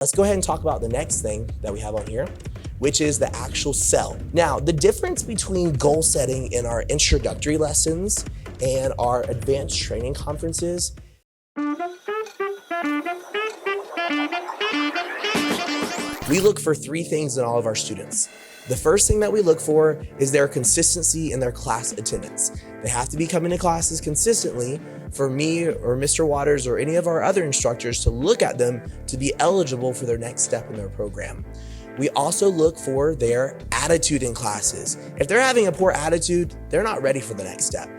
Let's go ahead and talk about the next thing that we have on here, which is the actual sell. Now, the difference between goal setting in our introductory lessons and our advanced training conferences we look for three things in all of our students. The first thing that we look for is their consistency in their class attendance. They have to be coming to classes consistently for me or Mr. Waters or any of our other instructors to look at them to be eligible for their next step in their program. We also look for their attitude in classes. If they're having a poor attitude, they're not ready for the next step.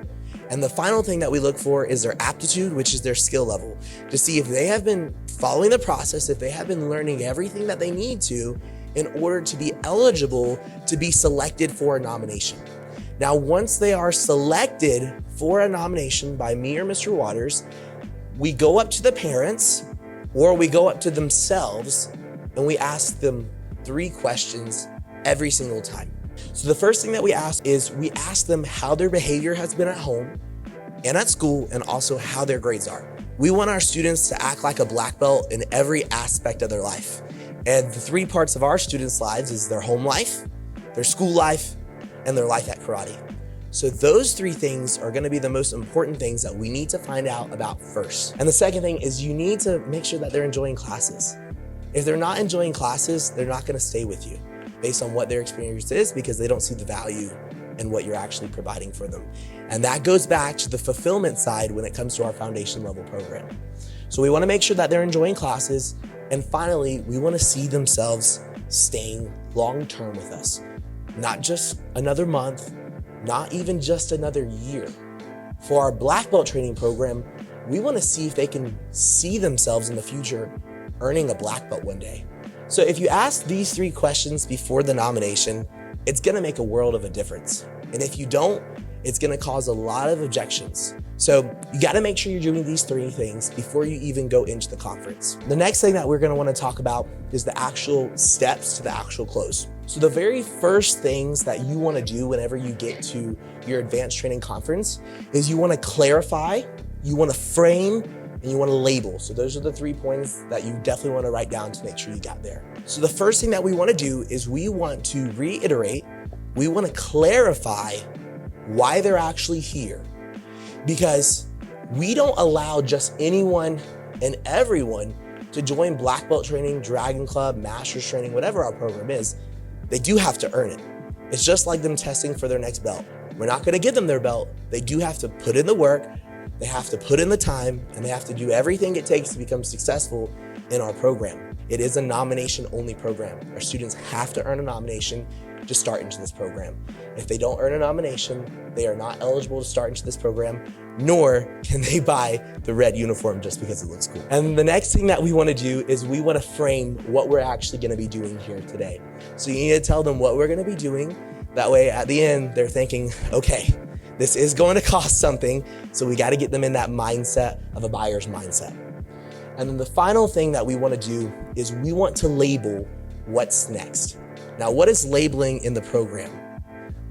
And the final thing that we look for is their aptitude, which is their skill level, to see if they have been following the process, if they have been learning everything that they need to in order to be eligible to be selected for a nomination. Now, once they are selected for a nomination by me or Mr. Waters, we go up to the parents or we go up to themselves and we ask them three questions every single time. So the first thing that we ask is we ask them how their behavior has been at home and at school, and also how their grades are. We want our students to act like a black belt in every aspect of their life. And the three parts of our students' lives is their home life, their school life, and their life at karate. So those three things are gonna be the most important things that we need to find out about first. And the second thing is you need to make sure that they're enjoying classes. If they're not enjoying classes, they're not gonna stay with you based on what their experience is, because they don't see the value in what you're actually providing for them. And that goes back to the fulfillment side when it comes to our foundation level program. So we wanna make sure that they're enjoying classes. And finally, we wanna see themselves staying long-term with us. Not just another month, not even just another year. For our black belt training program, we wanna see if they can see themselves in the future earning a black belt one day. So if you ask these three questions before the nomination, it's gonna make a world of a difference. And if you don't, it's gonna cause a lot of objections. So you gotta make sure you're doing these three things before you even go into the conference. The next thing that we're gonna wanna talk about is the actual steps to the actual close. So the very first things that you wanna do whenever you get to your advanced training conference is you wanna clarify, you wanna frame, and you wanna label. So those are the 3 points that you definitely wanna write down to make sure you got there. So the first thing that we wanna do is we want to reiterate, we wanna clarify why they're actually here. Because we don't allow just anyone and everyone to join black belt training, Dragon Club, Masters training, whatever our program is. They do have to earn it. It's just like them testing for their next belt. We're not gonna give them their belt. They do have to put in the work, they have to put in the time, and they have to do everything it takes to become successful in our program. It is a nomination-only program. Our students have to earn a nomination to start into this program. If they don't earn a nomination, they are not eligible to start into this program, nor can they buy the red uniform just because it looks cool. And the next thing that we wanna do is we wanna frame what we're actually gonna be doing here today. So you need to tell them what we're gonna be doing. That way at the end, they're thinking, okay, this is going to cost something, so we gotta get them in that mindset of a buyer's mindset. And then the final thing that we wanna do is we want to label what's next. Now, what is labeling in the program?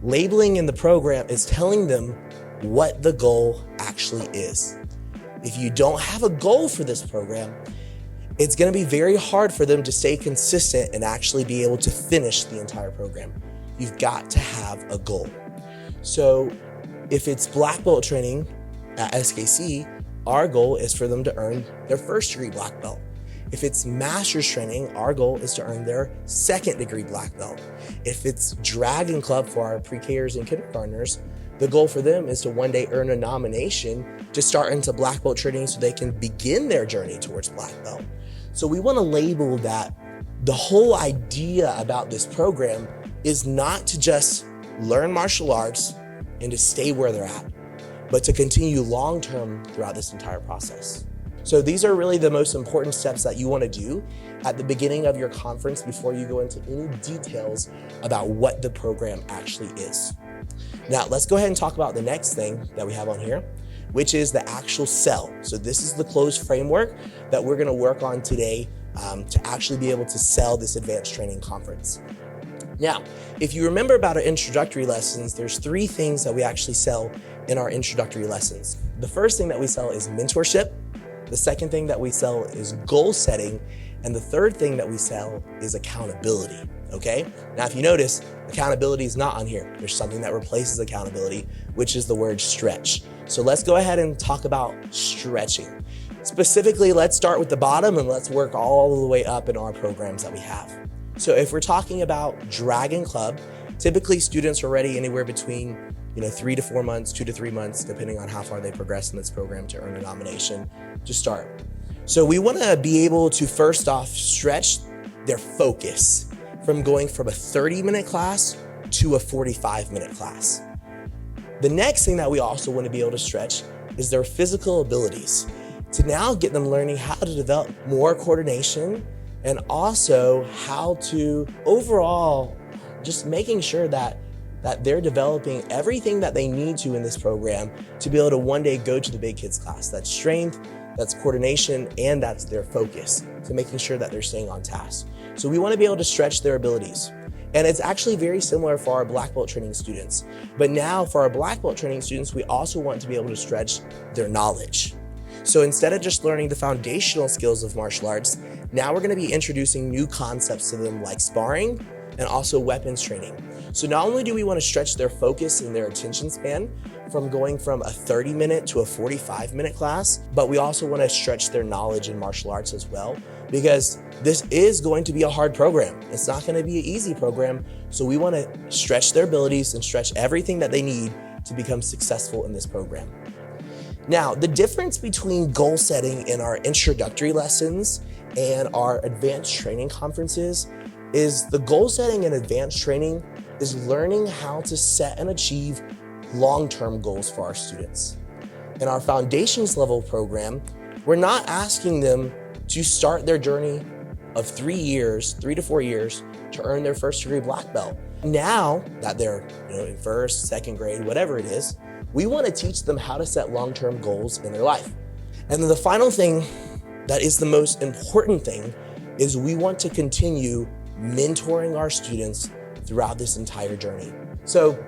Labeling in the program is telling them what the goal actually is. If you don't have a goal for this program, it's gonna be very hard for them to stay consistent and actually be able to finish the entire program. You've got to have a goal. So if it's black belt training at SKC, our goal is for them to earn their first degree black belt. If it's master's training, our goal is to earn their second degree black belt. If it's Dragon Club for our pre-Kers and kindergartners, the goal for them is to one day earn a nomination to start into black belt training so they can begin their journey towards black belt. So we want to label that the whole idea about this program is not to just learn martial arts and to stay where they're at, but to continue long-term throughout this entire process. So these are really the most important steps that you want to do at the beginning of your conference before you go into any details about what the program actually is. Now, let's go ahead and talk about the next thing that we have on here, which is the actual sell. So this is the closed framework that we're going to work on today to actually be able to sell this advanced training conference. Now, if you remember about our introductory lessons, there's 3 things that we actually sell in our introductory lessons. The first thing that we sell is mentorship. The second thing that we sell is goal setting. And the third thing that we sell is accountability, okay? Now, if you notice, accountability is not on here. There's something that replaces accountability, which is the word stretch. So let's go ahead and talk about stretching. Specifically, let's start with the bottom and let's work all the way up in our programs that we have. So if we're talking about Dragon Club, typically students are ready anywhere between 3 to 4 months, 2 to 3 months, depending on how far they progress in this program to earn a nomination to start. So we want to be able to first off stretch their focus from going from a 30-minute class to a 45-minute class. The next thing that we also want to be able to stretch is their physical abilities to now get them learning how to develop more coordination and also how to overall just making sure that they're developing everything that they need to in this program to be able to one day go to the big kids class. That's strength, that's coordination, and that's their focus. So making sure that they're staying on task. So we want to be able to stretch their abilities. And it's actually very similar for our black belt training students. But now for our black belt training students, we also want to be able to stretch their knowledge. So instead of just learning the foundational skills of martial arts, now we're going to be introducing new concepts to them like sparring and also weapons training. So not only do we want to stretch their focus and their attention span from going from a 30-minute to a 45-minute class, but we also want to stretch their knowledge in martial arts as well, because this is going to be a hard program. It's not going to be an easy program. So we want to stretch their abilities and stretch everything that they need to become successful in this program. Now, the difference between goal setting in our introductory lessons and our advanced training conferences is the goal setting and advanced training is learning how to set and achieve long-term goals for our students. In our foundations level program, we're not asking them to start their journey of 3 to 4 years to earn their first degree black belt. Now that they're in first, second grade, whatever it is, we want to teach them how to set long-term goals in their life. And then the final thing that is the most important thing is we want to continue mentoring our students throughout this entire journey. So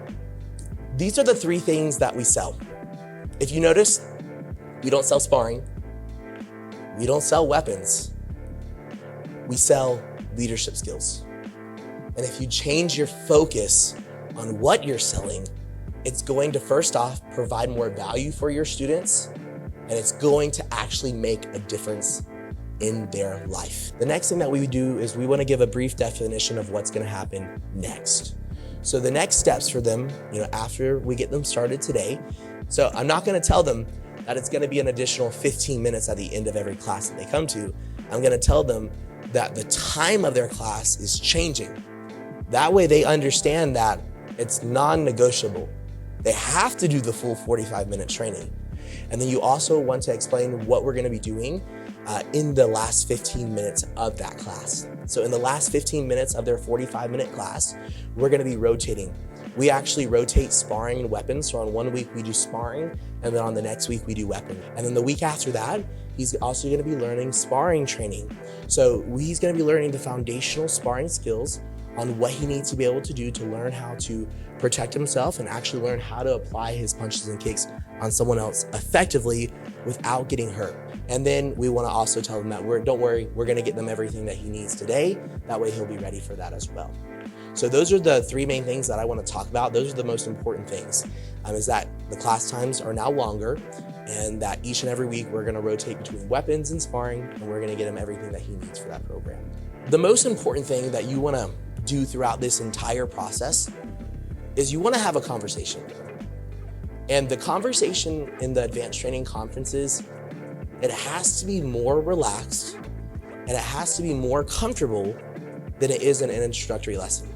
these are the 3 things that we sell. If you notice, we don't sell sparring, we don't sell weapons, we sell leadership skills. And if you change your focus on what you're selling, it's going to first off provide more value for your students, and it's going to actually make a difference in their life. The next thing that we do is we want to give a brief definition of what's going to happen next. So the next steps for them, after we get them started today. So I'm not going to tell them that it's going to be an additional 15 minutes at the end of every class that they come to. I'm going to tell them that the time of their class is changing. That way they understand that it's non-negotiable. They have to do the full 45-minute training. And then you also want to explain what we're going to be doing in the last 15 minutes of that class. So in the last 15 minutes of their 45-minute class, we're going to be rotating. We actually rotate sparring and weapons. So on one week we do sparring, and then on the next week we do weapon. And then the week after that, he's also going to be learning sparring training. So he's going to be learning the foundational sparring skills on what he needs to be able to do to learn how to protect himself and actually learn how to apply his punches and kicks on someone else effectively without getting hurt. And then we want to also tell him that don't worry, we're going to get them everything that he needs today. That way he'll be ready for that as well. So those are the 3 main things that I want to talk about. Those are the most important things, is that the class times are now longer, and that each and every week we're going to rotate between weapons and sparring, and we're going to get him everything that he needs for that program. The most important thing that you want to do throughout this entire process is you want to have a conversation. And the conversation in the advanced training conferences, it has to be more relaxed and it has to be more comfortable than it is in an introductory lesson.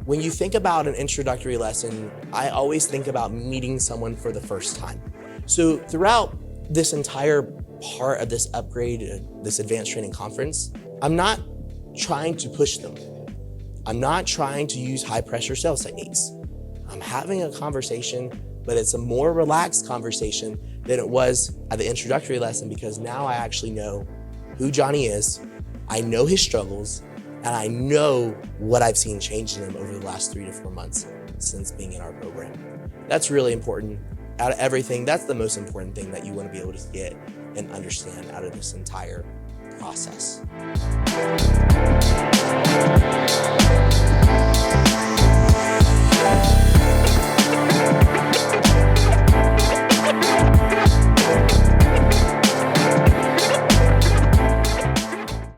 When you think about an introductory lesson, I always think about meeting someone for the first time. So throughout this entire part of this upgrade, this advanced training conference, I'm not trying to push them. I'm not trying to use high pressure sales techniques. I'm having a conversation, but it's a more relaxed conversation than it was at the introductory lesson, because now I actually know who Johnny is, I know his struggles, and I know what I've seen change in him over the last 3 to 4 months since being in our program. That's really important. Out of everything, that's the most important thing that you want to be able to get and understand out of this entire process.